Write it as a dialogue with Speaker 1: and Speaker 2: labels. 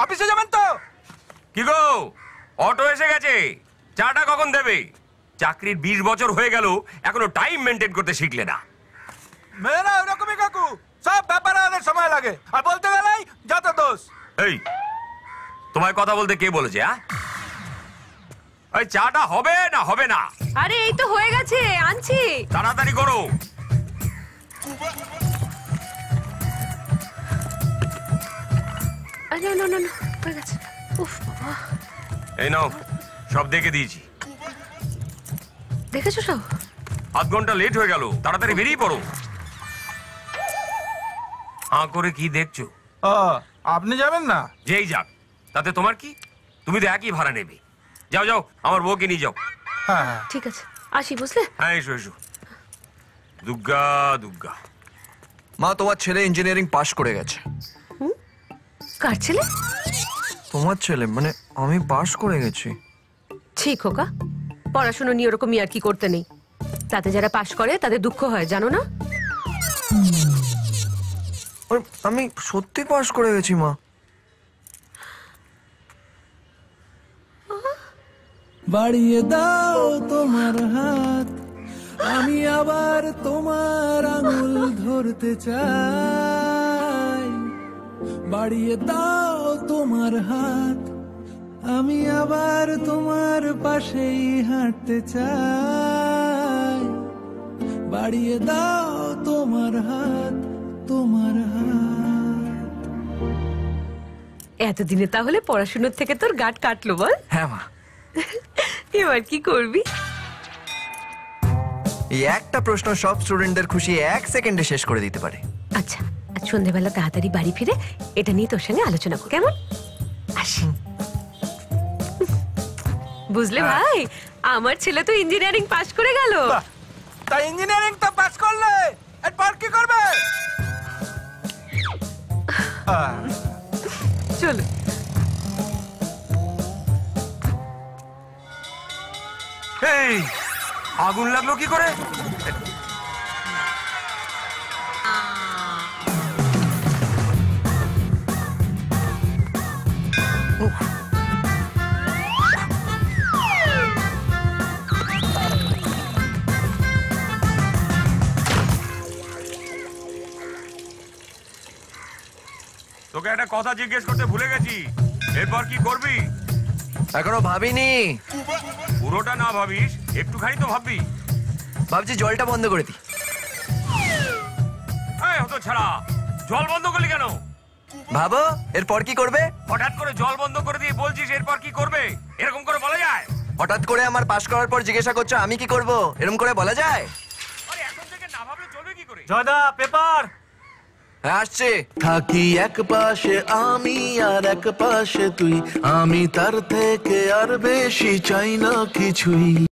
Speaker 1: অফিসে যাবেন তো?
Speaker 2: কি গো, অটো এসে গেছে, চাটা কখন দেবে? চাকরির 20 বছর হয়ে গেল, এখনো টাইম মেনটেন করতে শিখলে না।
Speaker 1: মেয়েরা ওরকমই কাকু, সব ব্যাপারে অনেক সময় লাগে, আর বলতে গেলেই যত দোষ।
Speaker 2: এই, তোমায় কথা বলতে কে বলেছে? ওই চাটা হবে না হবে না?
Speaker 3: আরে এই তো হয়ে গেছে, আনছি।
Speaker 2: তাড়াতাড়ি করো।
Speaker 3: আরে না না না, হয়ে গেছে। উফ বাবা।
Speaker 2: এই নাও, সব দেখে দিয়েছি।
Speaker 3: দেখেছো সব?
Speaker 2: আধ ঘন্টা লেট হয়ে গেল, তাড়াতাড়ি বেরিয়ে পড়ো। করে কি দেখছো?
Speaker 1: আপনি যাবেন না?
Speaker 2: যেই যাক, তাতে তোমার কি? তুমি তো একই ভাড়া নেবে। যাও যাও, আমার বউকে নিয়ে যাও।
Speaker 1: হ্যাঁ
Speaker 3: ঠিক আছে, আসি, বুঝলে?
Speaker 2: হ্যাঁ, এসো এসো। দুর্গা দুর্গা।
Speaker 4: মা, তোমার ছেলে ইঞ্জিনিয়ারিং পাশ করে গেছে।
Speaker 3: কার ছেলে?
Speaker 4: তোমার ছেলে, মানে আমি পাশ করে গেছি।
Speaker 3: ঠিক খোকা, পড়াশোনা নিয়ে ওরকম আর কি করতে নেই। তাতে যারা পাশ করে তাদের দুঃখ হয়, জানো না?
Speaker 4: আমি সত্যি পাশ করে গেছি মা।
Speaker 5: বাড়িয়ে দাও তোমার হাত, আমি আবার তোমার আঙুল ধরতে চাই। বাড়িয়ে দাও তোমার হাত, আমি আবার তোমার পাশেই হাঁটতে চাই। বাড়িয়ে দাও তোমার হাত, তোমার হাত।
Speaker 3: এতদিনে তাহলে পড়াশোনার থেকে তোর গাঁট কাটলো, বল?
Speaker 4: হ্যাঁ মা।
Speaker 3: এবার কি করবি?
Speaker 4: এই একটা প্রশ্ন সব স্টুডেন্টদের খুশি 1 সেকেন্ডে শেষ করে দিতে পারে।
Speaker 3: আচ্ছা, আজ সন্ধ্যাবেলা তাড়াতাড়ি বাড়ি ফিরে এটা নিয়ে তোর সঙ্গে আলোচনা কর, কেমন? আসি। বুঝলে ভাই, আমার ছেলে তো ইঞ্জিনিয়ারিং পাশ করে গেল।
Speaker 1: তা ইঞ্জিনিয়ারিং তো পাস করলে এরপর কি করবে?
Speaker 3: চলো।
Speaker 2: এই, আগুন লাগলো কি করে? তোকে একটা কথা জিজ্ঞেস করতে ভুলে গেছি, এরপর কি করবি?
Speaker 4: এখনো ভাবিনি।
Speaker 2: পুরোটা না ভাবিস, একটুখানি তো ভাববি।
Speaker 4: ভাবছি জলটা বন্ধ করে দিই।
Speaker 2: হতো ছাড়া, জল বন্ধ করলি কেন?
Speaker 4: ভাবো এরপর কি করবে।
Speaker 2: হঠাৎ করে জল বন্ধ করে দিয়ে বলছিস এরপর কি করবে? এরকম করে বলা যায়?
Speaker 4: হঠাৎ করে আমার পাশ করার পর জিজ্ঞাসা করছো আমি কি করব, এরকম করে বলা যায়?
Speaker 2: আরে এখন থেকে না ভাবলে চলবে কি করে?
Speaker 1: জয়দা, পেপার।
Speaker 4: হ্যাঁ, আসছে।
Speaker 5: থাকি এক পাশে আমি আর এক পাশে তুই, আমি তার থেকে আর বেশি চাই না কিছুই।